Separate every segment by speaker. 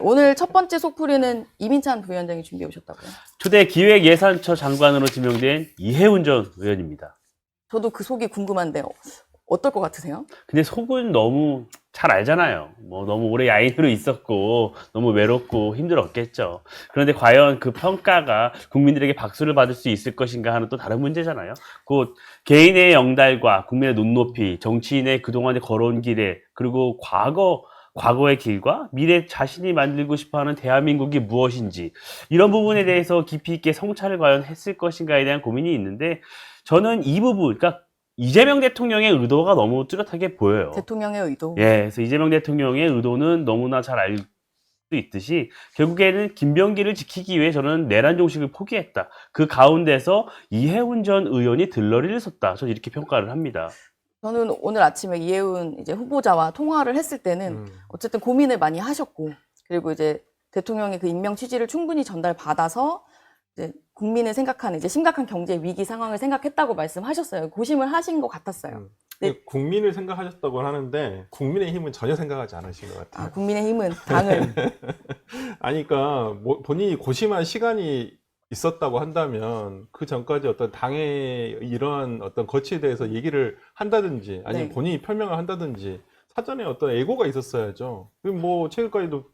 Speaker 1: 오늘 첫 번째 속풀이는 이민찬 부위원장이 준비해 오셨다고요?
Speaker 2: 초대 기획예산처 장관으로 지명된 이해운 전 의원입니다.
Speaker 1: 저도 그 속이 궁금한데 어떨 것 같으세요?
Speaker 2: 근데 속은 너무 잘 알잖아요. 뭐 너무 오래 야인으로 있었고 너무 외롭고 힘들었겠죠. 그런데 과연 그 평가가 국민들에게 박수를 받을 수 있을 것인가 하는 또 다른 문제잖아요. 곧 개인의 영달과 국민의 눈높이, 정치인의 그동안에 걸어온 길에, 그리고 과거의 길과 미래 자신이 만들고 싶어하는 대한민국이 무엇인지, 이런 부분에 대해서 깊이 있게 성찰을 과연 했을 것인가에 대한 고민이 있는데, 저는 이 부분, 그러니까 이재명 대통령의 의도가 너무 뚜렷하게 보여요.
Speaker 1: 대통령의 의도.
Speaker 2: 예, 그래서 이재명 대통령의 의도는 너무나 잘 알 수 있듯이 결국에는 김병기를 지키기 위해 저는 내란 종식을 포기했다. 그 가운데서 이해운 전 의원이 들러리를 섰다. 저는 이렇게 평가를 합니다.
Speaker 1: 저는 오늘 아침에 이해운 이제 후보자와 통화를 했을 때는 어쨌든 고민을 많이 하셨고, 그리고 이제 대통령의 그 임명 취지를 충분히 전달받아서 이제 국민을 생각하는 이제 심각한 경제 위기 상황을 생각했다고 말씀하셨어요. 고심을 하신 것 같았어요. 네.
Speaker 3: 국민을 생각하셨다고 하는데 국민의힘은 전혀 생각하지 않으신 것 같아요.
Speaker 1: 아, 국민의힘은 당을
Speaker 3: 아니, 그러니까 본인이 고심한 시간이 있었다고 한다면 그 전까지 어떤 당의 이러한 어떤 거치에 대해서 얘기를 한다든지 아니면
Speaker 1: 네.
Speaker 3: 본인이 표명을 한다든지 사전에 어떤 예고가 있었어야죠. 뭐 최근까지도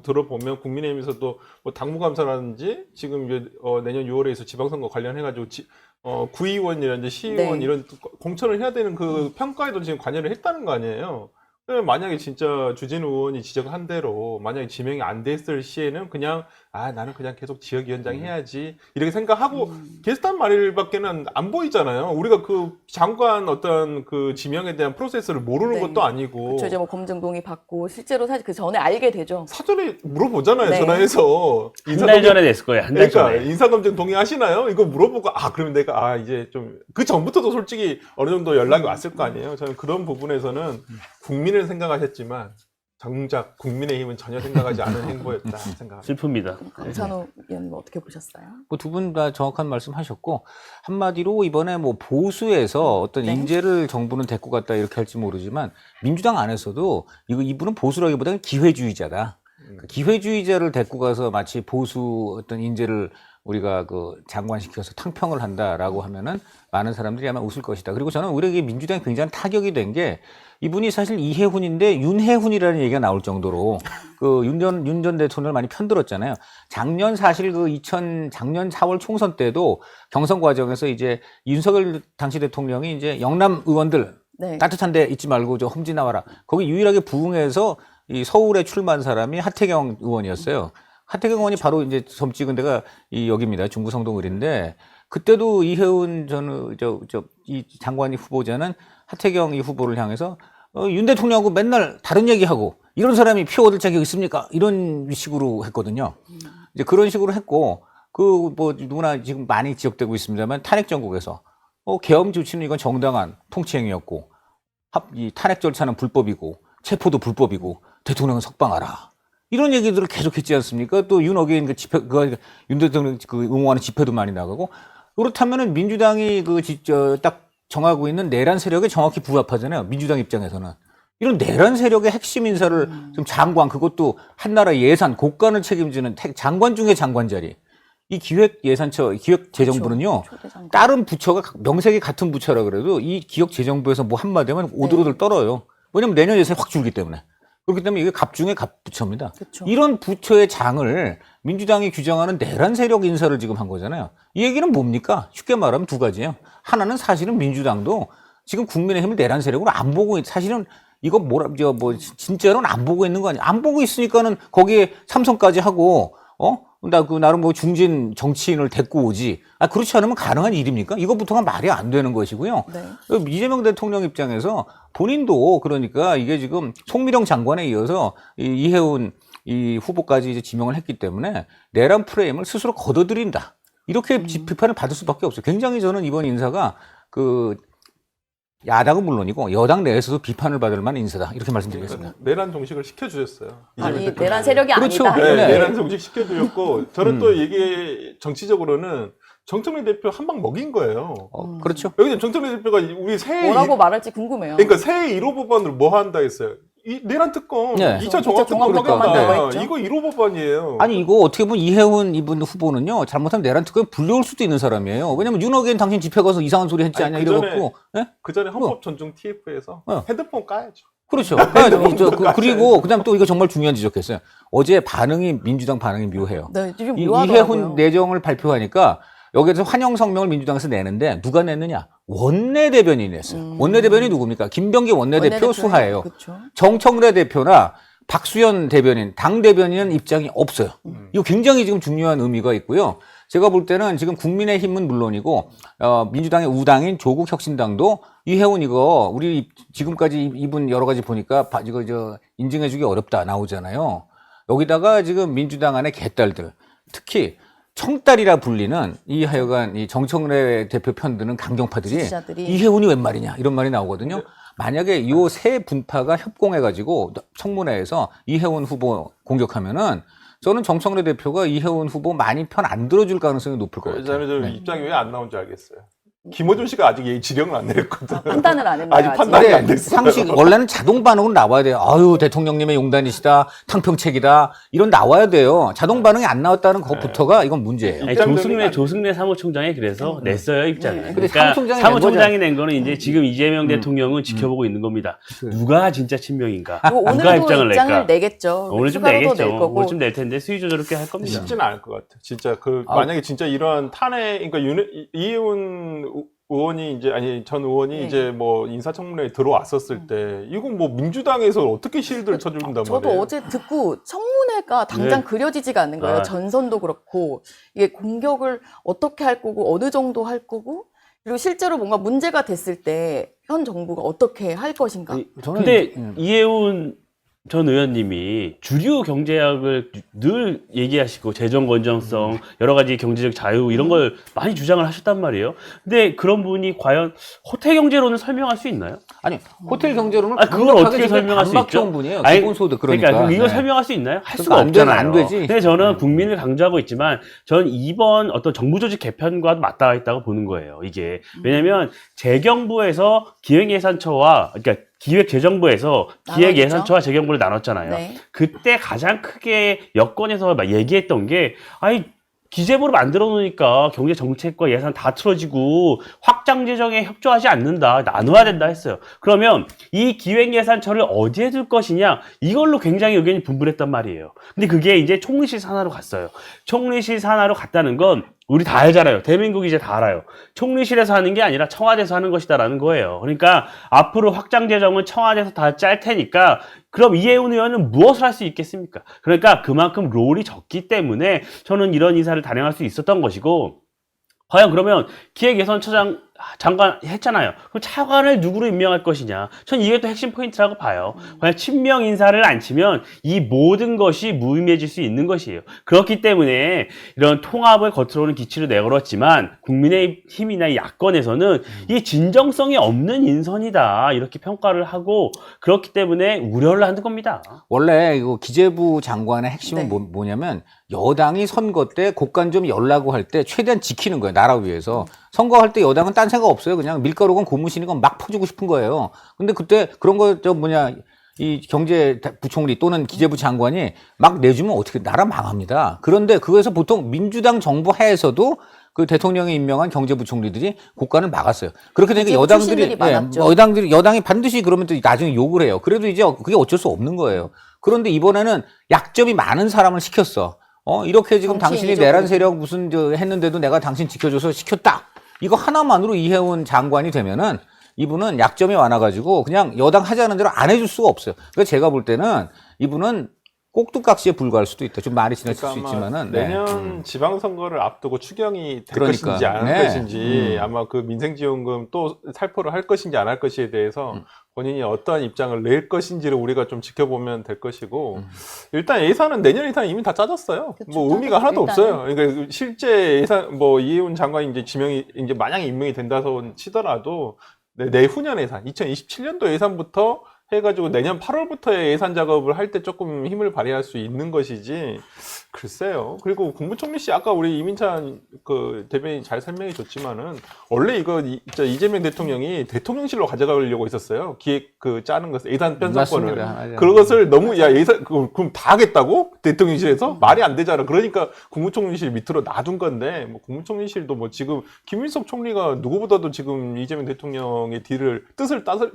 Speaker 3: 들어보면 국민의힘에서도 뭐 당무감사라든지 지금 이제 내년 6월에 있을 지방선거 관련해가지고 구의원이라든지 시의원
Speaker 1: 네.
Speaker 3: 이런 공천을 해야 되는 그 평가에도 지금 관여를 했다는 거 아니에요. 그러면 만약에 진짜 주진우 의원이 지적한 대로 만약에 지명이 안 됐을 시에는 그냥 나는 그냥 계속 지역위원장 해야지 이렇게 생각하고 계속한 말밖에는 안 보이잖아요. 우리가 그 장관 어떤 그 지명에 대한 프로세스를 모르는
Speaker 1: 네.
Speaker 3: 것도 아니고
Speaker 1: 그렇죠. 이제 뭐 검증 동의 받고 실제로 사실 그 전에 알게 되죠.
Speaker 3: 사전에 물어보잖아요.
Speaker 1: 네.
Speaker 3: 전화해서
Speaker 2: 한 달 전에 됐을 거예요. 한 달
Speaker 3: 그러니까
Speaker 2: 전에.
Speaker 3: 인사검증 동의하시나요? 이거 물어보고 그러면 내가 이제 좀 그 전부터도 솔직히 어느 정도 연락이 왔을 거 아니에요. 저는 그런 부분에서는 국민을 생각하셨지만 정작 국민의힘은 전혀 생각하지 않은 행보였다 생각합니다.
Speaker 2: 슬픕니다.
Speaker 1: 강찬호 의원님 어떻게 보셨어요?
Speaker 4: 뭐 두 분 다 정확한 말씀하셨고 한마디로 이번에 뭐 보수에서 어떤
Speaker 1: 네.
Speaker 4: 인재를 정부는 데리고 갔다 이렇게 할지 모르지만 민주당 안에서도 이분은 보수라기보다는 기회주의자다. 그 기회주의자를 데리고 가서 마치 보수 어떤 인재를 우리가 그 장관시켜서 탕평을 한다라고 하면은 많은 사람들이 아마 웃을 것이다. 그리고 저는 우리에게 민주당이 굉장히 타격이 된 게 이분이 사실 이해훈인데 윤해훈이라는 얘기가 나올 정도로 그 윤 전 대통령을 많이 편들었잖아요. 작년 사실 작년 4월 총선 때도 경선 과정에서 이제 윤석열 당시 대통령이 이제 영남 의원들
Speaker 1: 네.
Speaker 4: 따뜻한 데 있지 말고 저 험지 나와라. 거기 유일하게 부응해서 이 서울에 출마한 사람이 하태경 의원이었어요. 하태경 의원이 바로 이제 점 찍은 데가 여기입니다. 중구 성동을인데 그때도 이해운 이 장관이 후보자는 하태경 이 후보를 향해서 윤 대통령하고 맨날 다른 얘기하고 이런 사람이 표 얻을 자격 있습니까? 이런 식으로 했거든요. 이제 그런 식으로 했고 그 뭐 누구나 지금 많이 지적되고 있습니다만 탄핵 정국에서 계엄 조치는 이건 정당한 통치행위였고 이 탄핵 절차는 불법이고 체포도 불법이고 대통령은 석방하라. 이런 얘기들을 계속했지 않습니까? 또 윤어게인 윤 대통령 응원하는 집회도 많이 나가고 그렇다면은 민주당이 딱 정하고 있는 내란 세력에 정확히 부합하잖아요. 민주당 입장에서는 이런 내란 세력의 핵심 인사를 좀 장관 그것도 한나라 예산 곳간을 책임지는 장관 중에 장관 자리. 이 기획예산처 기획재정부는요.
Speaker 1: 초대장관.
Speaker 4: 다른 부처가 명색이 같은 부처라 그래도 이 기획재정부에서 뭐 한마디 하면 오들오들 떨어요. 왜냐면 내년 예산이 확 줄기 때문에. 그렇기 때문에 이게 갑중의 갑부처입니다.
Speaker 1: 그쵸.
Speaker 4: 이런 부처의 장을 민주당이 규정하는 내란 세력 인사를 지금 한 거잖아요. 이 얘기는 뭡니까? 쉽게 말하면 두 가지예요. 하나는 사실은 민주당도 지금 국민의힘을 내란 세력으로 안 보고 사실은 이거 진짜로는 안 보고 있는 거 아니야? 안 보고 있으니까는 거기에 삼성까지 하고 나름 뭐 중진 정치인을 데리고 오지. 그렇지 않으면 가능한 일입니까? 이것부터가 말이 안 되는 것이고요.
Speaker 1: 네.
Speaker 4: 이재명 대통령 입장에서 본인도 그러니까 이게 지금 송미령 장관에 이어서 이해운 이 후보까지 이제 지명을 했기 때문에 내란 프레임을 스스로 걷어들인다. 이렇게 비판을 받을 수밖에 없어요. 굉장히 저는 이번 인사가 야당은 물론이고 여당 내에서도 비판을 받을 만한 인사다. 이렇게 말씀드리겠습니다.
Speaker 3: 내란 종식을 시켜주셨어요.
Speaker 1: 이 내란 세력이
Speaker 4: 그렇죠.
Speaker 1: 아니다.
Speaker 3: 네,
Speaker 4: 네.
Speaker 3: 내란 종식 시켜주셨고 저는 또 이게 정치적으로는 정청래 대표 한 방 먹인 거예요.
Speaker 4: 그렇죠.
Speaker 3: 여기 정청래 대표가 우리 새해
Speaker 1: 뭐라고 말할지 궁금해요.
Speaker 3: 그러니까 새해 1호 법안으로 뭐 한다 했어요. 이 내란 특검,
Speaker 4: 네.
Speaker 3: 2차 종합 특검
Speaker 4: 그러니까.
Speaker 3: 하겠다.
Speaker 1: 네.
Speaker 3: 이거 1호 법안이에요.
Speaker 4: 아니 이거 어떻게 보면 이혜훈 이분 후보는요 잘못하면 내란 특검에 불려올 수도 있는 사람이에요. 왜냐면 윤호기는 당신 집회 가서 이상한 소리 했지
Speaker 3: 아니,
Speaker 4: 않냐
Speaker 3: 그 전에-
Speaker 4: 이래갖고 예?
Speaker 3: 그 전에 헌법 존중 TF에서 핸드폰 까야죠.
Speaker 4: 그렇죠. 그리고 그다음 또 이거 정말 중요한 지적했어요. 어제 반응이 민주당 반응이 묘해요.
Speaker 1: 네, 좀
Speaker 4: 이
Speaker 1: 묘하더라고요.
Speaker 4: 이혜훈 내정을 발표하니까 여기에서 환영 성명을 민주당에서 내는데 누가 냈느냐? 원내대변인이 냈어요. 원내대변인이 누굽니까? 김병기 원내대표 수하예요.
Speaker 1: 그렇죠.
Speaker 4: 정청래 대표나 박수현 대변인, 당 대변인은 입장이 없어요. 이거 굉장히 지금 중요한 의미가 있고요. 제가 볼 때는 지금 국민의힘은 물론이고 민주당의 우당인 조국혁신당도 이혜훈 이거 우리 지금까지 이분 여러 가지 보니까 이거 인증해주기 어렵다 나오잖아요. 여기다가 지금 민주당 안의 개딸들, 특히 청딸이라 불리는 이 하여간 이 정청래 대표 편드는 강경파들이
Speaker 1: 지지자들이.
Speaker 4: 이혜훈이 웬 말이냐 이런 말이 나오거든요. 만약에 요 세 분파가 협공해가지고 청문회에서 이혜훈 후보 공격하면은 저는 정청래 대표가 이혜훈 후보 많이 편 안 들어줄 가능성이 높을 것 같아요.
Speaker 3: 저는 좀
Speaker 4: 네.
Speaker 3: 입장이 왜 안 나온지 알겠어요. 김어준 씨가 아직 지령을 안 내렸거든.
Speaker 1: 판단을 안 했나요?
Speaker 3: 아직
Speaker 1: 아직?
Speaker 3: 판단이 안
Speaker 4: 근데
Speaker 3: 됐어요.
Speaker 4: 상식 원래는 자동 반응으로 나와야 돼요. 아유 대통령님의 용단이시다, 탕평책이다 이런 나와야 돼요. 자동 반응이 안 나왔다는 것부터가 이건 문제예요.
Speaker 2: 아니, 조승래 사무총장이 그래서 냈어요 입장을.
Speaker 1: 네.
Speaker 4: 근데
Speaker 2: 그러니까
Speaker 4: 사무총장이
Speaker 2: 낸 거는 이제 지금 이재명 대통령은 지켜보고 있는 겁니다. 누가 진짜 친명인가?
Speaker 1: 그리고
Speaker 2: 누가
Speaker 1: 오늘도
Speaker 2: 입장을
Speaker 1: 입장을
Speaker 2: 낼까?
Speaker 1: 내겠죠.
Speaker 2: 오늘 좀
Speaker 1: 추가로도
Speaker 2: 내겠죠.
Speaker 1: 낼 거고.
Speaker 2: 오늘 좀 낼 텐데 수위 조절 그렇게 할 겁니다.
Speaker 3: 쉽지는 않을 것 같아. 진짜 만약에 진짜 이런 탄핵, 그러니까 이혜훈 의원이 이제 전 의원이
Speaker 1: 네.
Speaker 3: 이제 뭐 인사청문회에 들어왔었을 때 이건 뭐 민주당에서 어떻게 실드를 쳐준단
Speaker 1: 저도
Speaker 3: 말이에요.
Speaker 1: 어제 듣고 청문회가 당장
Speaker 2: 네.
Speaker 1: 그려지지가 않는 거예요.
Speaker 2: 아.
Speaker 1: 전선도 그렇고 이게 공격을 어떻게 할 거고 어느 정도 할 거고 그리고 실제로 뭔가 문제가 됐을 때 현 정부가 어떻게 할 것인가.
Speaker 2: 근데 이혜훈 전 의원님이 주류 경제학을 늘 얘기하시고 재정 건전성, 여러 가지 경제적 자유 이런 걸 많이 주장을 하셨단 말이에요. 근데 그런 분이 과연 호텔 경제론을 설명할 수 있나요?
Speaker 4: 아니 호텔 경제로는
Speaker 2: 그걸 어떻게 설명할 수 있죠?
Speaker 4: 분이에요.
Speaker 2: 아니,
Speaker 4: 기본소득 그러니까.
Speaker 2: 이걸
Speaker 4: 네.
Speaker 2: 설명할 수 있나요? 할
Speaker 4: 그러니까
Speaker 2: 수가
Speaker 4: 안 되는,
Speaker 2: 없잖아요.
Speaker 4: 안 되지.
Speaker 2: 근데 저는 국민을 강조하고 있지만 전 이번 어떤 정부 조직 개편과도 맞닿아 있다고 보는 거예요. 이게 왜냐하면 재경부에서 기획예산처와 그러니까 기획재정부에서 기획예산처와 재경부를 나눴잖아요.
Speaker 1: 네.
Speaker 2: 그때 가장 크게 여권에서 막 얘기했던 게 기재부를 만들어 놓으니까 경제 정책과 예산 다 틀어지고 확장 재정에 협조하지 않는다. 나눠야 된다 했어요. 그러면 이 기획예산처를 어디에 둘 것이냐 이걸로 굉장히 의견이 분분했단 말이에요. 근데 그게 이제 총리실 산하로 갔어요. 총리실 산하로 갔다는 건 우리 다 알잖아요. 대한민국이 이제 다 알아요. 총리실에서 하는 게 아니라 청와대에서 하는 것이다라는 거예요. 그러니까 앞으로 확장 재정은 청와대에서 다 짤 테니까 그럼 이혜훈 의원은 무엇을 할 수 있겠습니까? 그러니까 그만큼 롤이 적기 때문에 저는 이런 인사를 단행할 수 있었던 것이고 과연 그러면 기획예산처장 장관 했잖아요. 그럼 차관을 누구로 임명할 것이냐. 전 이게 또 핵심 포인트라고 봐요. 과연 친명 인사를 안 치면 이 모든 것이 무의미해질 수 있는 것이에요. 그렇기 때문에 이런 통합을 겉으로는 기치로 내걸었지만 국민의힘이나 야권에서는 이게 진정성이 없는 인선이다. 이렇게 평가를 하고 그렇기 때문에 우려를 하는 겁니다.
Speaker 4: 원래 이거 기재부 장관의 핵심은
Speaker 1: 네.
Speaker 4: 뭐냐면 여당이 선거 때 곡간 좀 열라고 할 때 최대한 지키는 거예요. 나라 위해서. 선거할 때 여당은 딴 생각 없어요. 그냥 밀가루건 고무신이건 막 퍼주고 싶은 거예요. 근데 그때 그런 거 이 경제부총리 또는 기재부 장관이 막 내주면 어떻게 나라 망합니다. 그런데 그거에서 보통 민주당 정부 하에서도 그 대통령이 임명한 경제부총리들이 곡간을 막았어요. 그렇게 되니까
Speaker 1: 출신들이 많았죠.
Speaker 4: 여당이 반드시 그러면 또 나중에 욕을 해요. 그래도 이제 그게 어쩔 수 없는 거예요. 그런데 이번에는 약점이 많은 사람을 시켰어. 이렇게 지금 당신이
Speaker 1: 정치인이죠,
Speaker 4: 내란
Speaker 1: 그래도.
Speaker 4: 세력 무슨 했는데도 내가 당신 지켜줘서 시켰다. 이거 하나만으로 이혜훈 장관이 되면은 이분은 약점이 많아가지고 그냥 여당 하자는 대로 안 해줄 수가 없어요. 그래서 제가 볼 때는 이분은 꼭두각시에 불과할 수도 있다. 좀 말이 지나칠 수 있지만은.
Speaker 3: 내년 지방선거를 앞두고 추경이 될
Speaker 4: 그러니까.
Speaker 3: 것인지 안 할
Speaker 4: 네.
Speaker 3: 것인지 아마 그 민생지원금 또 살포를 할 것인지 안 할 것인지에 대해서 본인이 어떠한 입장을 낼 것인지를 우리가 좀 지켜보면 될 것이고 일단 예산은 내년 예산 이미 다 짜졌어요.
Speaker 1: 그쵸,
Speaker 3: 뭐 의미가 하나도
Speaker 1: 일단은.
Speaker 3: 없어요. 그러니까 실제 예산 뭐 이혜훈 장관이 이제 지명이 이제 만약에 임명이 된다서 치더라도 내후년 예산 2027년도 예산부터 해가지고 내년 8월부터의 예산 작업을 할 때 조금 힘을 발휘할 수 있는 것이지. 글쎄요. 그리고 국무총리 씨 아까 우리 이민찬 그 대변인 잘 설명해 줬지만은 원래 이거 이재명 대통령이 대통령실로 가져가려고 했었어요. 기획 그 짜는 것을 예산 편성권을.
Speaker 4: 맞습니다.
Speaker 3: 그것을 너무 야 예산 그럼 다 하겠다고 대통령실에서 말이 안 되잖아. 그러니까 국무총리실 밑으로 놔둔 건데 뭐 국무총리실도 뭐 지금 김민석 총리가 누구보다도 지금 이재명 대통령의 뜻을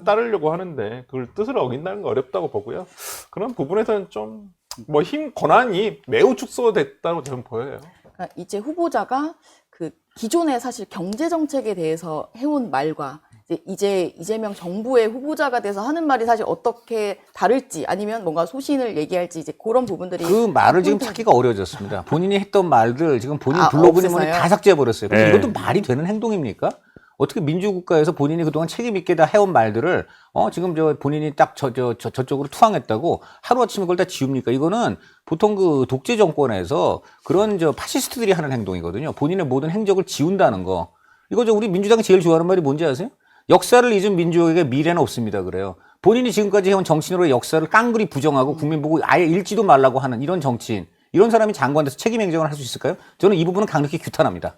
Speaker 3: 따르려고 하는데 그걸 뜻을 어긴다는 거 어렵다고 보고요. 그런 부분에서는 좀 뭐 힘 권한이 매우 축소됐다고 저는 보여요.
Speaker 1: 그러니까 이제 후보자가 그 기존에 사실 경제 정책에 대해서 해온 말과 이제 이재명 정부의 후보자가 돼서 하는 말이 사실 어떻게 다를지 아니면 뭔가 소신을 얘기할지 이제 그런 부분들이
Speaker 4: 그 말을 지금 찾기가 어려워졌습니다. 본인이 했던 말들 지금 본인 블로그니 뭐니
Speaker 1: 없애서요?
Speaker 4: 다 삭제해버렸어요. 근데
Speaker 2: 네.
Speaker 4: 이것도 말이 되는 행동입니까? 어떻게 민주국가에서 본인이 그동안 책임있게 다 해온 말들을, 지금 본인이 딱 저쪽으로 투항했다고 하루아침에 그걸 다 지웁니까? 이거는 보통 그 독재 정권에서 그런 파시스트들이 하는 행동이거든요. 본인의 모든 행적을 지운다는 거. 이거 우리 민주당이 제일 좋아하는 말이 뭔지 아세요? 역사를 잊은 민족에게 미래는 없습니다. 그래요. 본인이 지금까지 해온 정치인으로의 역사를 깡그리 부정하고 국민 보고 아예 읽지도 말라고 하는 이런 정치인, 이런 사람이 장관 돼서 책임 행정을 할 수 있을까요? 저는 이 부분은 강력히 규탄합니다.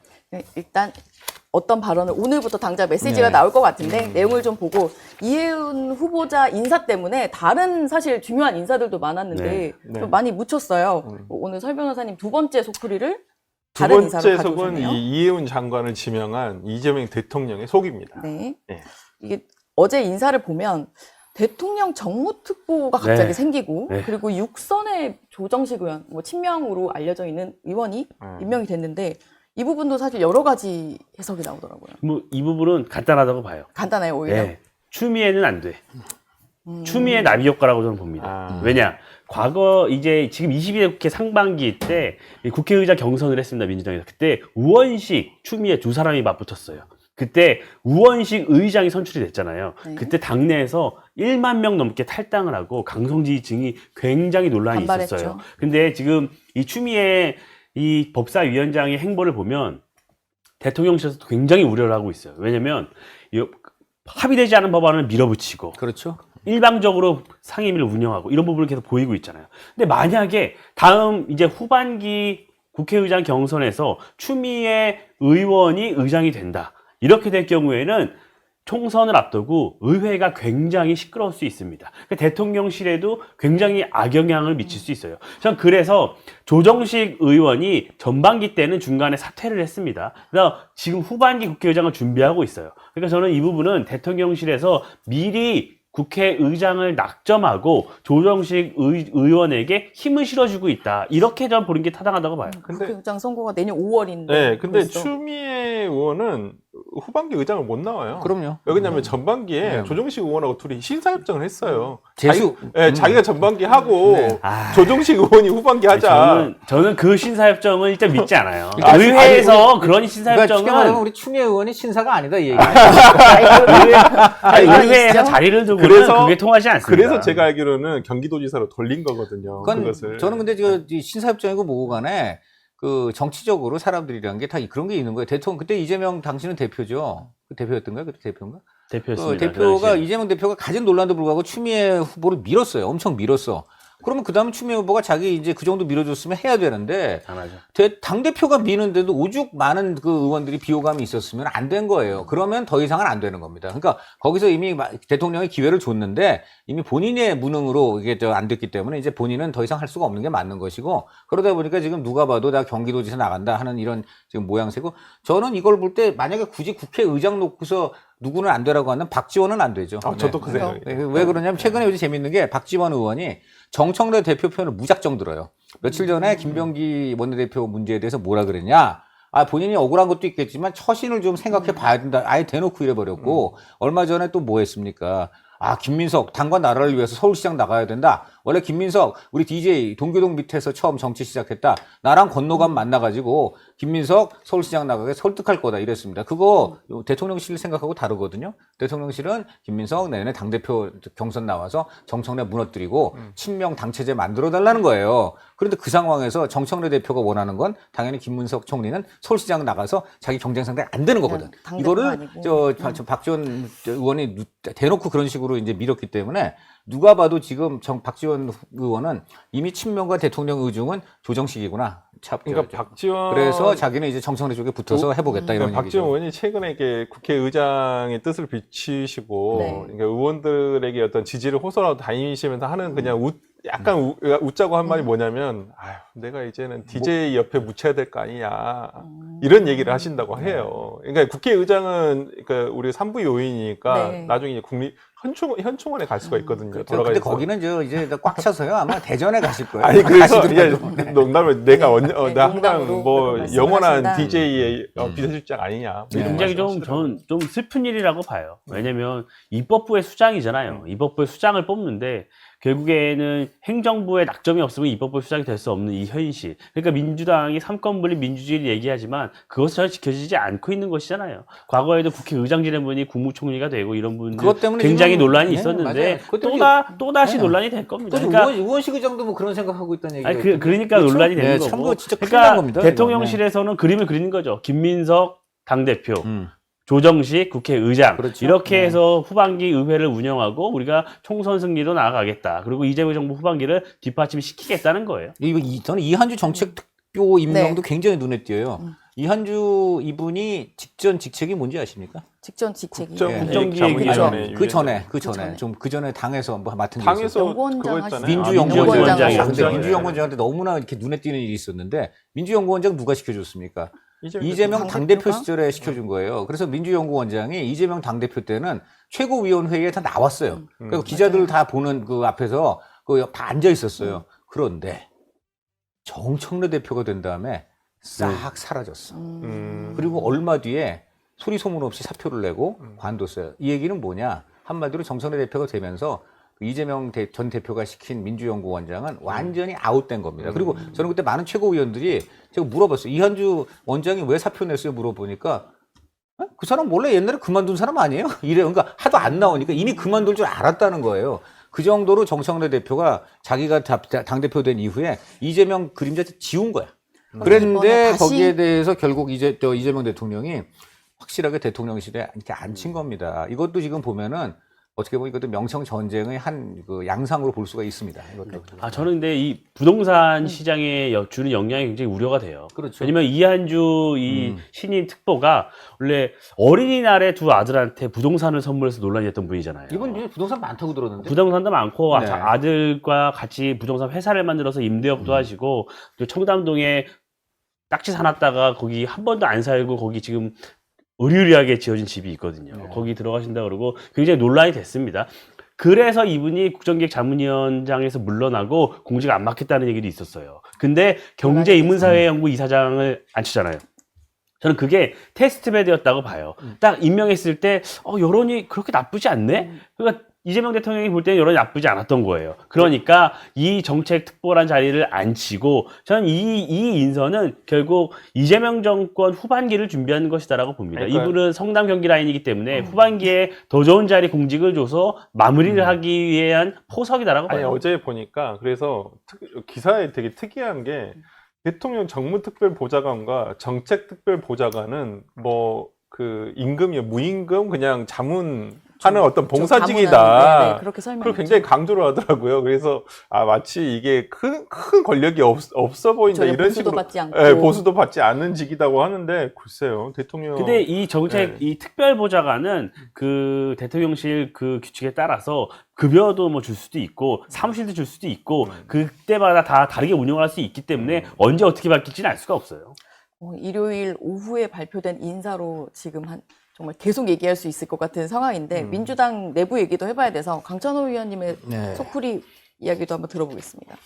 Speaker 1: 일단 어떤 발언을 오늘부터 당장 메시지가
Speaker 4: 네.
Speaker 1: 나올 것 같은데 내용을 좀 보고 이해운 후보자 인사 때문에 다른 사실 중요한 인사들도 많았는데
Speaker 3: 네, 네.
Speaker 1: 좀 많이 묻혔어요. 오늘 설 변호사님 두 번째 속풀이를
Speaker 3: 두
Speaker 1: 다른
Speaker 3: 번째
Speaker 1: 인사로
Speaker 3: 속은
Speaker 1: 가져오셨네요.
Speaker 3: 이해운 장관을 지명한 이재명 대통령의 속입니다.
Speaker 1: 네.
Speaker 3: 네.
Speaker 1: 이게 어제 인사를 보면 대통령 정무특보가 갑자기
Speaker 2: 네.
Speaker 1: 생기고
Speaker 2: 네.
Speaker 1: 그리고 육선의 조정식 의원, 뭐 친명으로 알려져 있는 의원이 임명이 됐는데 이 부분도 사실 여러 가지 해석이 나오더라고요.
Speaker 2: 뭐 이 부분은 간단하다고 봐요.
Speaker 1: 간단해요, 오히려.
Speaker 2: 네. 추미애는 안 돼. 추미애 나비 효과라고 저는 봅니다.
Speaker 3: 아.
Speaker 2: 왜냐? 과거 이제 지금 22대 국회 상반기 때 국회의장 경선을 했습니다. 민주당에서. 그때 우원식, 추미애 두 사람이 맞붙었어요. 그때 우원식 의장이 선출이 됐잖아요.
Speaker 1: 네.
Speaker 2: 그때 당내에서 1만 명 넘게 탈당을 하고 강성 지지층이 굉장히 논란이
Speaker 1: 반발했죠.
Speaker 2: 있었어요. 근데 지금 이 추미애 이 법사위원장의 행보를 보면 대통령실에서도 굉장히 우려를 하고 있어요. 왜냐면 합의되지 않은 법안을 밀어붙이고
Speaker 4: 그렇죠.
Speaker 2: 일방적으로 상임위를 운영하고 이런 부분을 계속 보이고 있잖아요. 근데 만약에 다음 이제 후반기 국회의장 경선에서 추미애 의원이 의장이 된다. 이렇게 될 경우에는 총선을 앞두고 의회가 굉장히 시끄러울 수 있습니다. 대통령실에도 굉장히 악영향을 미칠 수 있어요. 전 그래서 조정식 의원이 전반기 때는 중간에 사퇴를 했습니다. 그래서 지금 후반기 국회의장을 준비하고 있어요. 그러니까 저는 이 부분은 대통령실에서 미리 국회의장을 낙점하고 조정식 의원에게 힘을 실어주고 있다. 이렇게 전 보는 게 타당하다고 봐요.
Speaker 3: 근데
Speaker 1: 국회의장 선거가 내년 5월인데.
Speaker 3: 네, 근데 추미애 의원은 후반기 의장을 못 나와요.
Speaker 4: 그럼요.
Speaker 3: 왜냐면 전반기에
Speaker 4: 네.
Speaker 3: 조정식 의원하고 둘이 신사협정을 했어요.
Speaker 4: 재수.
Speaker 3: 자기가 전반기 하고
Speaker 4: 네.
Speaker 3: 조정식 의원이 후반기 하자.
Speaker 2: 저는 그 신사협정을 일단 믿지 않아요.
Speaker 4: 그러니까
Speaker 2: 의회에서 그런
Speaker 4: 그러니까 쉽게 말하면
Speaker 2: 신사협정은
Speaker 4: 우리 추미애 의원이 신사가 아니다 이 얘기.
Speaker 2: 의회에서 자리를 두고는
Speaker 3: 그래서-
Speaker 2: 그게 통하지 않습니다.
Speaker 3: 그래서 제가 알기로는 경기도지사로 돌린 거거든요.
Speaker 4: 그건
Speaker 3: 그것을.
Speaker 4: 저는 근데 이 신사협정이고 뭐고 간에 그 정치적으로 사람들이란 게 다 그런 게 있는 거예요. 대통령 그때 이재명 당신은 대표죠. 그 대표였던가요? 그때 대표인가?
Speaker 2: 대표였습니다.
Speaker 4: 그 대표가
Speaker 2: 그 당시에.
Speaker 4: 이재명 대표가 가진 논란도 불구하고 추미애 후보를 밀었어요. 엄청 밀었어. 그러면 그 다음 추미애 후보가 자기 이제 그 정도 밀어줬으면 해야 되는데
Speaker 2: 안 하죠.
Speaker 4: 당대표가 미는데도 오죽 많은 그 의원들이 비호감이 있었으면 안 된 거예요. 그러면 더 이상은 안 되는 겁니다. 그러니까 거기서 이미 대통령이 기회를 줬는데 이미 본인의 무능으로 이게 안 됐기 때문에 이제 본인은 더 이상 할 수가 없는 게 맞는 것이고 그러다 보니까 지금 누가 봐도 나 경기도지사 나간다 하는 이런 지금 모양새고 저는 이걸 볼 때 만약에 굳이 국회의장 놓고서 누구는 안 되라고 하면 박지원은 안 되죠.
Speaker 3: 저도 그
Speaker 4: 네.
Speaker 3: 생각이에요.
Speaker 4: 왜 그러냐면 최근에 요즘 재밌는 게 박지원 의원이 정청래 대표 편을 무작정 들어요. 며칠 전에 김병기 원내대표 문제에 대해서 뭐라 그랬냐. 본인이 억울한 것도 있겠지만 처신을 좀 생각해 봐야 된다. 아예 대놓고 이래버렸고 얼마 전에 또 뭐 했습니까? 김민석 당과 나라를 위해서 서울시장 나가야 된다. 원래 김민석 우리 DJ 동교동 밑에서 처음 정치 시작했다. 나랑 건너간 만나가지고 김민석 서울시장 나가게 설득할 거다 이랬습니다. 그거 대통령실 생각하고 다르거든요. 대통령실은 김민석 내년에 당대표 경선 나와서 정청래 무너뜨리고 친명 당체제 만들어달라는 거예요. 그런데 그 상황에서 정청래 대표가 원하는 건 당연히 김문석 총리는 서울시장 나가서 자기 경쟁 상대 안 되는 거거든.
Speaker 1: 당대표가
Speaker 4: 이거를
Speaker 1: 아니고.
Speaker 4: 박지원 의원이 대놓고 그런 식으로 이제 밀었기 때문에 누가 봐도 지금 박지원 의원은 이미 친명과 대통령 의중은 조정식이구나.
Speaker 3: 그러니까 박지원
Speaker 4: 그래서 자기는 이제 정청래 쪽에 붙어서 해보겠다 이런
Speaker 3: 박지원
Speaker 4: 얘기죠.
Speaker 3: 의원이 최근에 이렇게 국회의장의 뜻을 비추시고
Speaker 1: 네.
Speaker 3: 그러니까 의원들에게 어떤 지지를 호소하고 다니시면서 하는 그냥 약간 웃자고 한 말이 뭐냐면 아휴 내가 이제는 DJ 옆에 묻혀야 될 거 아니냐 이런 얘기를 하신다고 해요. 그러니까 국회의장은 그러니까 우리 산부 요인이니까
Speaker 1: 네.
Speaker 3: 나중에 현충원에 갈 수가 있거든요.
Speaker 4: 그렇죠.
Speaker 3: 돌아가서.
Speaker 4: 근데 거기는 이제 꽉 차서요. 아마 대전에 가실 거예요.
Speaker 3: 아니 그래서 이제
Speaker 4: 가시더라도.
Speaker 3: 농담을 내가
Speaker 1: 네.
Speaker 3: 언제
Speaker 1: 네,
Speaker 3: 나
Speaker 1: 농담으로
Speaker 3: 항상 뭐
Speaker 1: 그런
Speaker 3: 영원한
Speaker 1: 말씀을
Speaker 3: DJ의 비서실장 아니냐. 뭐 이런
Speaker 2: 굉장히
Speaker 3: 말씀하시더라고요.
Speaker 2: 좀 슬픈 일이라고 봐요. 왜냐면 입법부의 수장이잖아요. 입법부의 수장을 뽑는데 결국에는 행정부에 낙점이 없으면 입법부 수장이 될 수 없는 이 현실. 그러니까 민주당이 삼권분립 민주주의를 얘기하지만 그것이 전혀 지켜지지 않고 있는 것이잖아요. 과거에도 국회의장 지낸 분이 국무총리가 되고 이런 분들
Speaker 4: 그것 때문에
Speaker 2: 굉장히
Speaker 4: 지금-
Speaker 2: 논란이
Speaker 4: 네,
Speaker 2: 있었는데
Speaker 4: 맞아요. 그것 때문에
Speaker 2: 또다시
Speaker 4: 네.
Speaker 2: 논란이 될 겁니다.
Speaker 4: 또
Speaker 2: 그러니까
Speaker 4: 우원식 의장도 뭐 그런 생각하고 있다는 얘기가
Speaker 2: 아니,
Speaker 4: 있던데.
Speaker 2: 그러니까
Speaker 4: 그렇죠?
Speaker 2: 논란이 되는
Speaker 4: 네,
Speaker 2: 거고.
Speaker 4: 참 그거 진짜 큰일
Speaker 2: 그러니까
Speaker 4: 난 겁니다.
Speaker 2: 대통령실에서는 그림을 그리는 거죠. 김민석 당대표,
Speaker 4: 음.
Speaker 2: 조정식 국회의장
Speaker 4: 그렇죠.
Speaker 2: 이렇게
Speaker 4: 네.
Speaker 2: 해서 후반기 의회를 운영하고 우리가 총선 승리로 나아가겠다. 그리고 이재명 정부 후반기를 뒷받침시키겠다는 거예요.
Speaker 4: 저는 이한주 정책특보 임명도
Speaker 1: 네.
Speaker 4: 굉장히 눈에 띄어요. 이한주 이분이 직전 직책이 뭔지 아십니까?
Speaker 1: 직전 직책이
Speaker 2: 국정기획자문위원회.
Speaker 4: 그 전에
Speaker 1: 전에.
Speaker 4: 좀 그 전에 당에서 뭐 맡은 게 있었어요.
Speaker 3: 당에서
Speaker 1: 연구원장
Speaker 3: 그거
Speaker 1: 하시죠.
Speaker 3: 했잖아요.
Speaker 2: 민주연구원장.
Speaker 4: 민주연구원장.
Speaker 2: 네.
Speaker 4: 민주연구원장한테 너무나 이렇게 눈에 띄는 일이 있었는데 민주연구원장 누가 시켜줬습니까? 이재명 당대표
Speaker 1: 당대표가?
Speaker 4: 시절에 시켜준 거예요. 그래서 민주연구원장이 이재명 당대표 때는 최고위원회의에 다 나왔어요. 그리고 기자들 다 보는 그 앞에서 다 앉아 있었어요. 그런데 정청래 대표가 된 다음에 싹 사라졌어. 그리고 얼마 뒤에 소리 소문 없이 사표를 내고 관뒀어요. 이 얘기는 뭐냐? 한마디로 정청래 대표가 되면서 이재명 전 대표가 시킨 민주연구원장은 완전히 아웃된 겁니다. 그리고 저는 그때 많은 최고위원들이 제가 물어봤어요. 이한주 원장이 왜 사표 냈어요? 물어보니까 그 사람 원래 옛날에 그만둔 사람 아니에요? 이래. 그러니까 하도 안 나오니까 이미 그만둘 줄 알았다는 거예요. 그 정도로 정청래 대표가 자기가 당대표 된 이후에 이재명 그림자 지운 거야. 그랬는데
Speaker 1: 이번에 다시-
Speaker 4: 거기에 대해서 결국 이재명 대통령이 확실하게 대통령실에 이렇게 앉힌 겁니다. 이것도 지금 보면은 어떻게 보면 이것도 명청 전쟁의 한 그 양상으로 볼 수가 있습니다. 이것도.
Speaker 2: 저는 근데 이 부동산 시장에 주는 영향이 굉장히 우려가 돼요.
Speaker 4: 그렇죠.
Speaker 2: 왜냐면 이한주 이 신임 특보가 원래 어린이날에 두 아들한테 부동산을 선물해서 논란이 됐던 분이잖아요.
Speaker 4: 이분 이제 부동산 많다고 들었는데.
Speaker 2: 부동산도 많고
Speaker 4: 네.
Speaker 2: 아들과 같이 부동산 회사를 만들어서 임대업도 하시고 또 청담동에 딱지 사놨다가 거기 한 번도 안 살고 거기 지금 으리으리하게 지어진 집이 있거든요.
Speaker 4: 네.
Speaker 2: 거기 들어가신다 그러고 굉장히 논란이 됐습니다. 그래서 이분이 국정기획자문위원장에서 물러나고 공직 안 맡겠다는 얘기도 있었어요. 근데 경제인문사회연구 이사장을 앉히잖아요. 저는 그게 테스트베드였다고 봐요. 딱 임명했을 때 여론이 그렇게 나쁘지 않네? 그러니까 이재명 대통령이 볼 때는 여론이 나쁘지 않았던 거예요. 그러니까 이 정책 특보란 자리를 앉히고 저는 이 인선은 결국 이재명 정권 후반기를 준비하는 것이다라고 봅니다.
Speaker 3: 그러니까요.
Speaker 2: 이분은 성남 경기 라인이기 때문에 후반기에 더 좋은 자리 공직을 줘서 마무리를 하기 위한 포석이다라고
Speaker 3: 아니
Speaker 2: 봐요.
Speaker 3: 어제 보니까 그래서 기사에 되게 특이한 게 대통령 정무특별보좌관과 정책특별보좌관은 뭐 그 임금이요 무임금 그냥 자문하는 어떤 봉사직이다.
Speaker 1: 네, 그렇게 설명.
Speaker 3: 그걸 굉장히 강조를 하더라고요. 그래서 마치 이게 큰 권력이 없어 보인다 이런
Speaker 1: 보수도
Speaker 3: 식으로
Speaker 1: 받지 않고.
Speaker 3: 예, 보수도 받지 않는 직이라고 하는데 글쎄요 대통령.
Speaker 2: 근데 이 정책,
Speaker 3: 네.
Speaker 2: 이 특별보좌관은 그 대통령실 그 규칙에 따라서 급여도 뭐 줄 수도 있고 사무실도 줄 수도 있고 그때마다 다 다르게 운영할 수 있기 때문에 언제 어떻게 바뀔지는 알 수가 없어요.
Speaker 1: 일요일 오후에 발표된 인사로 지금 정말 계속 얘기할 수 있을 것 같은 상황인데 민주당 내부 얘기도 해봐야 돼서 강찬호 의원님의
Speaker 4: 네.
Speaker 1: 속풀이 이야기도 한번 들어보겠습니다.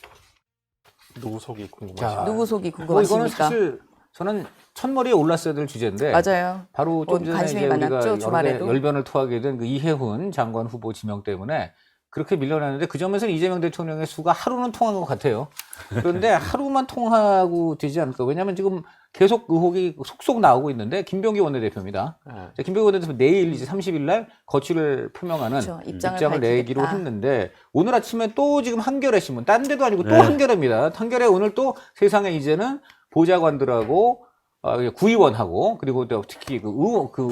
Speaker 3: 누구 속이
Speaker 4: 자,
Speaker 3: 궁금하시죠?
Speaker 1: 누구 속이
Speaker 4: 이거는
Speaker 1: 궁금하십니까?
Speaker 4: 사실 저는 첫머리에 올랐어야 될 주제인데
Speaker 1: 맞아요.
Speaker 4: 바로 좀 전에
Speaker 1: 관심이
Speaker 4: 이제 우리가
Speaker 1: 많았죠, 주말에도.
Speaker 4: 열변을 토하게 된 그 이해훈 장관 후보 지명 때문에 그렇게 밀려났는데 그 점에서는 이재명 대통령의 수가 하루는 통한 것 같아요. 그런데 하루만 통하고 되지 않을까. 왜냐하면 지금 계속 의혹이 속속 나오고 있는데 김병기 원내대표입니다.
Speaker 3: 네.
Speaker 4: 자, 김병기 원내대표 내일 이제 30일 날 거취를 표명하는
Speaker 1: 그렇죠. 입장을
Speaker 4: 입장을 내기로
Speaker 1: 밝히겠다.
Speaker 4: 했는데 오늘 아침에 또 지금 한겨레 신문 딴 데도 아니고 또
Speaker 2: 네.
Speaker 4: 한겨레입니다. 한겨레 오늘 또 세상에 이제는 보좌관들하고 구의원하고 그리고 또 특히 그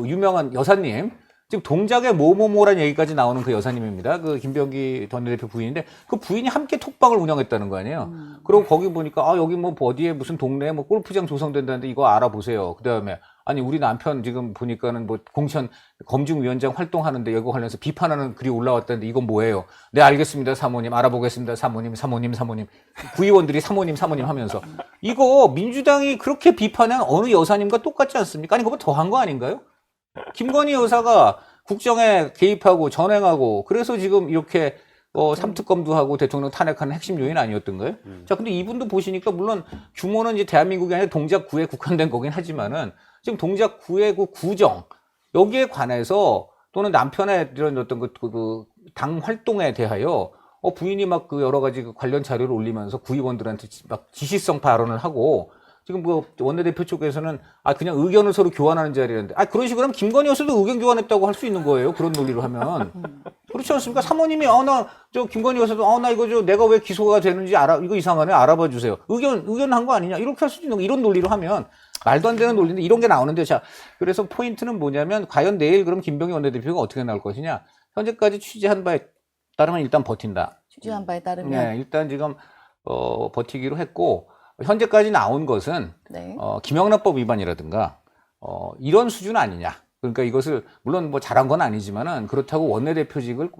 Speaker 4: 유명한 여사님 지금 동작에 뭐뭐뭐란 얘기까지 나오는 그 여사님입니다. 그 김병기 원내대표 부인인데 그 부인이 함께 톡방을 운영했다는 거 아니에요. 그리고 거기 보니까 여기 뭐 어디에 무슨 동네에 뭐 골프장 조성된다는데 이거 알아보세요. 그다음에 아니 우리 남편 지금 보니까는 뭐 공천 검증위원장 활동하는데 이거 관련해서 비판하는 글이 올라왔다는데 이건 뭐예요? 네 알겠습니다 사모님 알아보겠습니다 사모님 구의원들이 사모님 하면서 이거 민주당이 그렇게 비판한 어느 여사님과 똑같지 않습니까? 아니 그거 더한 거 아닌가요? 김건희 여사가 국정에 개입하고 전횡하고 그래서 지금 이렇게 삼특검도 하고 대통령 탄핵하는 핵심 요인 아니었던가요? 자, 근데 이분도 보시니까 물론 규모는 이제 대한민국이 아니라 동작구에 국한된 거긴 하지만은 지금 동작구의 그 구정 여기에 관해서 또는 남편의 이런 어떤 당 활동에 대하여 부인이 막 그 여러 가지 그 관련 자료를 올리면서 구의원들한테 막 지시성 발언을 하고 지금 그 원내대표 쪽에서는 그냥 의견을 서로 교환하는 자리인데 그런 식으로 하면 김건희 여사도 의견 교환했다고 할 수 있는 거예요. 그런 논리로 하면. 그렇지 않습니까? 사모님이 김건희 여사도 나 이거 내가 왜 기소가 되는지 이거 이상하네 알아봐 주세요. 의견한 거 아니냐 이렇게 할 수도 있는 거 이런 논리로 하면 말도 안 되는 논리인데 이런 게 나오는데 자 그래서 포인트는 뭐냐면 과연 내일 그럼 김병기 원내대표가 어떻게 나올 것이냐 현재까지 취재한 바에 따르면 일단 버틴다.
Speaker 1: 취재한 바에 따르면
Speaker 4: 네, 일단 지금 버티기로 했고 현재까지 나온 것은
Speaker 1: 네.
Speaker 4: 김영란법 위반이라든가 이런 수준 아니냐. 그러니까 이것을 물론 뭐 잘한 건 아니지만은 그렇다고 원내대표직을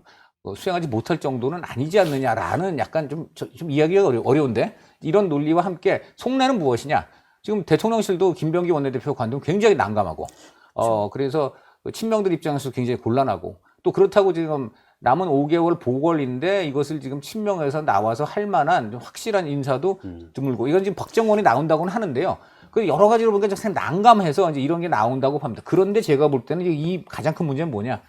Speaker 4: 수행하지 못할 정도는 아니지 않느냐라는 약간 좀 이야기가 어려운데 이런 논리와 함께 속내는 무엇이냐. 지금 대통령실도 김병기 원내대표 관동 굉장히 난감하고 그래서 친명들 입장에서 굉장히 곤란하고 또 그렇다고 지금 남은 5개월 보궐인데 이것을 지금 친명에서 나와서 할 만한 확실한 인사도 드물고 이건 지금 박정원이 나온다고는 하는데요. 그 여러 가지로 보니까 참 난감해서 이제 이런 게 나온다고 봅니다. 그런데 제가 볼 때는 이 가장 큰 문제는 뭐냐?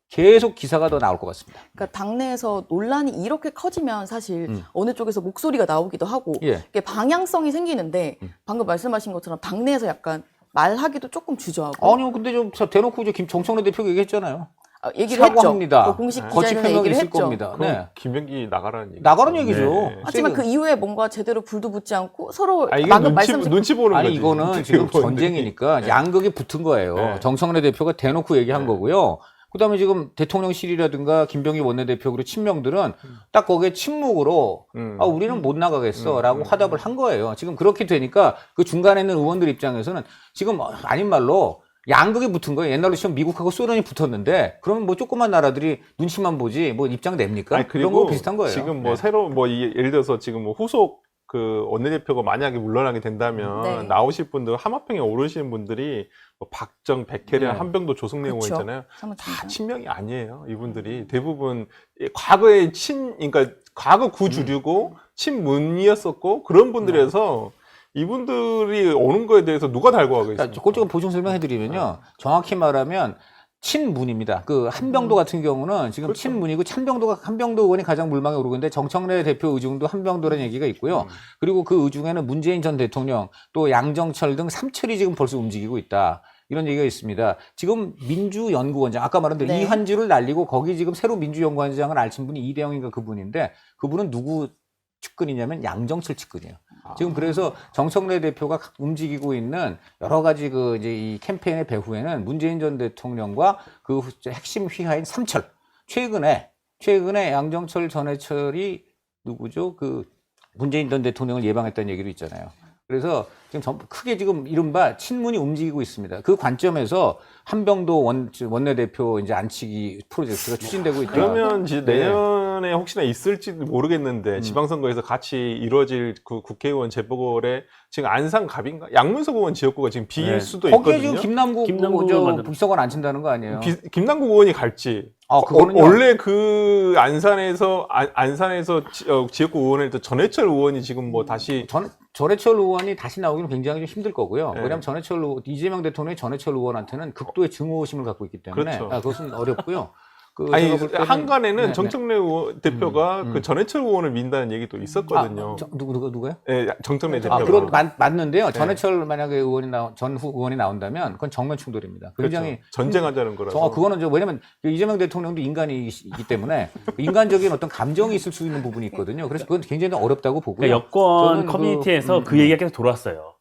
Speaker 4: 계속 기사가 더 나올 것 같습니다.
Speaker 1: 그러니까 당내에서 논란이 이렇게 커지면 사실 어느 쪽에서 목소리가 나오기도 하고 이게 방향성이 생기는데 방금 말씀하신 것처럼 당내에서 약간 말하기도 조금 주저하고
Speaker 4: 아니요, 근데 좀 대놓고 이제 정청래 대표가 얘기했잖아요.
Speaker 1: 얘기를
Speaker 4: 사과합니다.
Speaker 1: 했죠. 공식
Speaker 4: 거치
Speaker 1: 기자회견에
Speaker 4: 표명이
Speaker 1: 얘기를
Speaker 4: 있을
Speaker 1: 했죠.
Speaker 4: 겁니다. 네.
Speaker 3: 김병기 나가라는 얘기.
Speaker 4: 나가는 얘기죠.
Speaker 3: 네.
Speaker 1: 하지만 그 이후에 뭔가 제대로 불도 붙지 않고 서로
Speaker 3: 이게
Speaker 1: 방금
Speaker 3: 눈치 보는
Speaker 4: 아니
Speaker 3: 거지.
Speaker 4: 이거는 지금
Speaker 3: 보는데.
Speaker 4: 전쟁이니까
Speaker 3: 네.
Speaker 4: 양극이 붙은 거예요.
Speaker 3: 네.
Speaker 4: 정청래 대표가 대놓고 얘기한
Speaker 3: 네.
Speaker 4: 거고요. 그다음에 지금 대통령실이라든가 김병기 원내대표 그리고 친명들은 딱 거기에 침묵으로 우리는 못 나가겠어라고 화답을 한 거예요. 지금 그렇게 되니까 그 중간에 있는 의원들 입장에서는 지금 아닌 말로 양극이 붙은 거예요. 옛날로 치면 미국하고 소련이 붙었는데 그러면 뭐 조그만 나라들이 눈치만 보지 뭐 입장 냅니까? 그런 거 비슷한 거예요.
Speaker 3: 지금 뭐
Speaker 4: 네.
Speaker 3: 새로 예를 들어서 지금 뭐 후속 그 원내대표가 만약에 물러나게 된다면
Speaker 1: 네.
Speaker 3: 나오실 분들 하마평에 오르시는 분들이 뭐 박정, 백혜련,
Speaker 4: 네.
Speaker 3: 한병도, 조승래 의원
Speaker 1: 그쵸.
Speaker 3: 있잖아요. 다
Speaker 1: 사무총장.
Speaker 3: 친명이 아니에요. 이분들이 대부분 과거의 그러니까 과거 구주류고 친문이었었고 그런 분들에서 이분들이 오는 거에 대해서 누가 달고 가겠습니까?
Speaker 4: 꼴찌가 보충 설명해드리면요. 정확히 말하면 친문입니다. 그 한병도 같은 경우는 지금
Speaker 3: 그렇죠.
Speaker 4: 친문이고 한병도 의원이 가장 물망에 오르고 있는데 정청래 대표 의중도 한병도라는 얘기가 있고요. 그리고 그 의중에는 문재인 전 대통령 또 양정철 등 3철이 지금 벌써 움직이고 있다. 이런 얘기가 있습니다. 지금 민주연구원장 아까 말한 대로
Speaker 1: 네.
Speaker 4: 이한주를 날리고 거기 지금 새로 민주연구원장을 알친 분이 이대영인가 그분인데 그분은 누구 측근이냐면 양정철 측근이에요. 지금 그래서 정청래 대표가 움직이고 있는 여러 가지 이제 이 캠페인의 배후에는 문재인 전 대통령과 그 핵심 휘하인 삼철. 최근에 양정철 전해철이 누구죠? 그 문재인 전 대통령을 예방했다는 얘기도 있잖아요. 그래서 지금 크게 지금 이른바 친문이 움직이고 있습니다. 그 관점에서 한병도 원내대표 이제 안치기 프로젝트가 추진되고 있다.
Speaker 3: 그러면 이제 내년에 혹시나 있을지도 모르겠는데 지방선거에서 같이 이루어질 그 국회의원 재보궐에 지금 안상갑인가 양문석 의원 지역구가 지금 비일 수도
Speaker 4: 거기에
Speaker 3: 있거든요.
Speaker 4: 지금 김남국
Speaker 2: 의원
Speaker 4: 비서관 안 친다는 거 아니에요?
Speaker 3: 김남국 의원이 갈지.
Speaker 4: 그거는요.
Speaker 3: 원래 그 안산에서 지역구 의원을 또 전해철 의원이 지금 뭐 다시
Speaker 4: 전해철 의원이 다시 나오기는 굉장히 좀 힘들 거고요.
Speaker 3: 네.
Speaker 4: 왜냐하면 이재명 대통령이 전해철 의원한테는 극도의 증오심을 갖고 있기 때문에
Speaker 3: 그렇죠.
Speaker 4: 그것은 어렵고요.
Speaker 3: 아니
Speaker 4: 제가 볼 때는-
Speaker 3: 한간에는
Speaker 4: 네,
Speaker 3: 정청래 대표가 그 전해철 의원을 민다는 얘기도 있었거든요.
Speaker 4: 누구요?
Speaker 3: 네, 정청래 대표가.
Speaker 4: 그건 맞는데요.
Speaker 3: 네.
Speaker 4: 전해철 만약에 전후 의원이 나온다면 그건 정면 충돌입니다. 굉장히
Speaker 3: 그렇죠. 전쟁하자는 거라서.
Speaker 4: 그거는 왜냐면 이재명 대통령도 인간이기 때문에 인간적인 어떤 감정이 있을 수 있는 부분이 있거든요. 그래서 그건 굉장히 어렵다고 보고요.
Speaker 2: 그러니까 여권
Speaker 4: 저는
Speaker 2: 커뮤니티에서 그 얘기가 계속 돌았어요.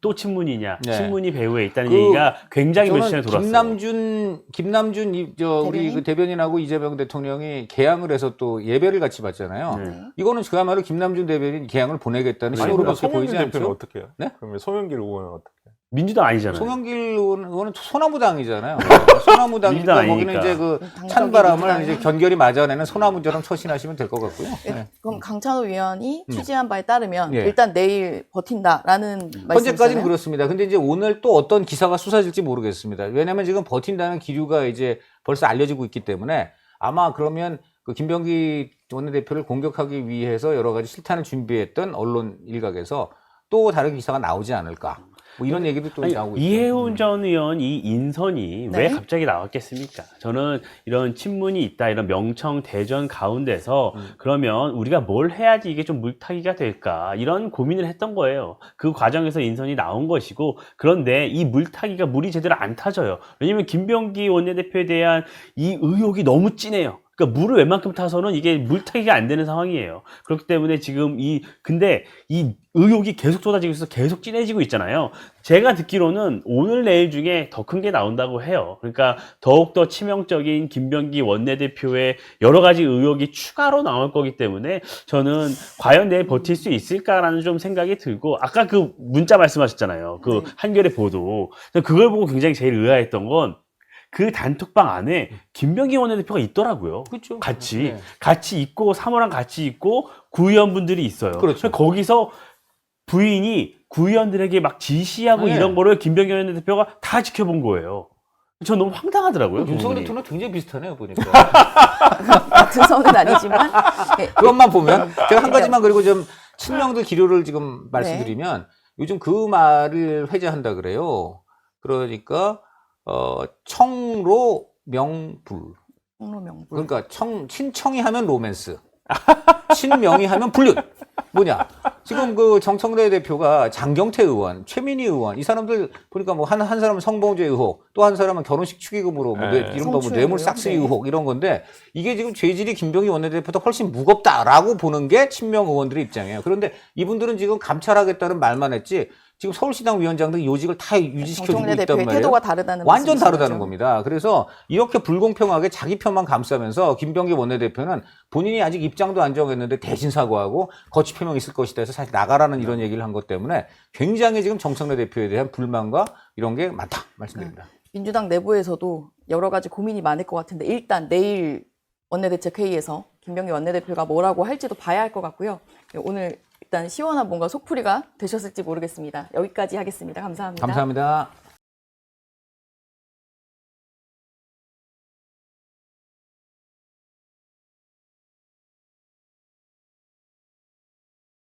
Speaker 2: 또 친문이냐,
Speaker 4: 네.
Speaker 2: 친문이 배후에 있다는
Speaker 4: 그
Speaker 2: 얘기가 굉장히 며칠 전에
Speaker 4: 저는
Speaker 2: 돌았어요.
Speaker 4: 김남준 우리
Speaker 1: 대변인?
Speaker 4: 그 대변인하고 이재명 대통령이 개항을 해서 또 예배를 같이 받잖아요.
Speaker 2: 네.
Speaker 4: 이거는 그야말로 김남준 대변인 개항을 보내겠다는
Speaker 3: 아니, 그러면
Speaker 4: 신호로밖에 보이지
Speaker 3: 송영길 대표는
Speaker 4: 않죠.
Speaker 3: 어떻게 해요?
Speaker 4: 네?
Speaker 3: 그러면 송영길 의원은 어떻게 해요?
Speaker 2: 민주당 아니잖아요.
Speaker 4: 송영길 의원은 소나무당이잖아요. 소나무당이니까 거기는
Speaker 2: 민주당
Speaker 4: 이제 그
Speaker 1: 당적이
Speaker 4: 찬바람을
Speaker 1: 민주당이-
Speaker 4: 이제 견결히 맞아내는 소나무처럼 처신하시면 될 것 같고요. 네.
Speaker 1: 그럼 강찬호 위원이 취재한 바에 따르면
Speaker 4: 예.
Speaker 1: 일단 내일 버틴다라는
Speaker 4: 현재까지는
Speaker 1: 말씀이잖아요.
Speaker 4: 그렇습니다. 근데 이제 오늘 또 어떤 기사가 쏟아질지 모르겠습니다. 왜냐하면 지금 버틴다는 기류가 이제 벌써 알려지고 있기 때문에 아마 그러면 그 김병기 원내대표를 공격하기 위해서 여러 가지 실탄을 준비했던 언론 일각에서 또 다른 기사가 나오지 않을까. 뭐 이런 얘기도 또
Speaker 2: 아니,
Speaker 4: 나오고 있죠.
Speaker 2: 이해훈 전 의원 이 인선이
Speaker 1: 네.
Speaker 2: 왜 갑자기 나왔겠습니까? 저는 이런 친문이 있다, 이런 명청 대전 가운데서 그러면 우리가 뭘 해야지 이게 좀 물타기가 될까? 이런 고민을 했던 거예요. 그 과정에서 인선이 나온 것이고, 그런데 이 물타기가 물이 제대로 안 타져요. 왜냐면 김병기 원내대표에 대한 이 의혹이 너무 진해요. 그러니까 물을 웬만큼 타서는 이게 물타기가 안 되는 상황이에요. 그렇기 때문에 지금 근데 이 의혹이 계속 쏟아지고 있어서 계속 진해지고 있잖아요. 제가 듣기로는 오늘 내일 중에 더 큰 게 나온다고 해요. 그러니까 더욱더 치명적인 김병기 원내대표의 여러 가지 의혹이 추가로 나올 거기 때문에 저는 과연 내일 버틸 수 있을까라는 좀 생각이 들고, 아까 그 문자 말씀하셨잖아요. 그
Speaker 1: 네.
Speaker 2: 한겨레 보도. 그걸 보고 굉장히 제일 의아했던 건 그 단톡방 안에 김병기 원내대표가 있더라고요.
Speaker 4: 그렇죠.
Speaker 2: 같이.
Speaker 4: 네.
Speaker 2: 같이 있고, 사모랑 같이 있고, 구의원분들이 있어요.
Speaker 4: 그렇죠.
Speaker 2: 거기서 부인이 구의원들에게 막 지시하고
Speaker 4: 네.
Speaker 2: 이런 거를 김병기 원내대표가 다 지켜본 거예요. 전 너무 황당하더라고요.
Speaker 4: 윤석열
Speaker 2: 그분이.
Speaker 4: 대통령 굉장히 비슷하네요, 보니까.
Speaker 1: 같은 선은 아니지만 예,
Speaker 4: 그것만 보면 제가 한 가지만 그리고 좀 친명들 기류를 지금
Speaker 1: 네.
Speaker 4: 말씀드리면 요즘 그 말을 회자한다 그래요. 그러니까 청로 명불.
Speaker 1: 홍로명불.
Speaker 4: 그러니까 친청이 하면 로맨스, 친명이 하면 불륜. 뭐냐? 지금 그 정청래 대표가 장경태 의원, 최민희 의원 이 사람들 보니까 뭐 한 사람은 성범죄 의혹, 또 한 사람은 결혼식 축의금으로 뭐
Speaker 3: 네.
Speaker 4: 이른바 뭐
Speaker 1: 성추행
Speaker 4: 뇌물
Speaker 1: 의혹,
Speaker 4: 싹쓸이
Speaker 1: 네.
Speaker 4: 의혹 이런 건데 이게 지금 죄질이 김병기 원내대표보다 훨씬 무겁다라고 보는 게 친명 의원들의 입장이에요. 그런데 이분들은 지금 감찰하겠다는 말만 했지 지금 서울시당 위원장 등 요직을 다 유지시켜주고
Speaker 1: 정청래
Speaker 4: 있단
Speaker 1: 대표의
Speaker 4: 말이에요.
Speaker 1: 태도가 다르다는
Speaker 4: 완전
Speaker 1: 말씀이신
Speaker 4: 다르다는
Speaker 1: 거죠?
Speaker 4: 겁니다. 그래서 이렇게 불공평하게 자기 편만 감싸면서 김병기 원내대표는 본인이 아직 입장도 안 정했는데 대신 사과하고 거취 표명이 있을 것이다 해서 사실 나가라는 이런 얘기를 한 것 때문에 굉장히 지금 정청래 대표에 대한 불만과 이런 게 많다 말씀드립니다.
Speaker 1: 민주당 내부에서도 여러 가지 고민이 많을 것 같은데 일단 내일 원내대책회의에서 김병기 원내대표가 뭐라고 할지도 봐야 할 것 같고요. 오늘 일단 시원한 뭔가 속풀이가 되셨을지 모르겠습니다. 여기까지 하겠습니다. 감사합니다.
Speaker 4: 감사합니다.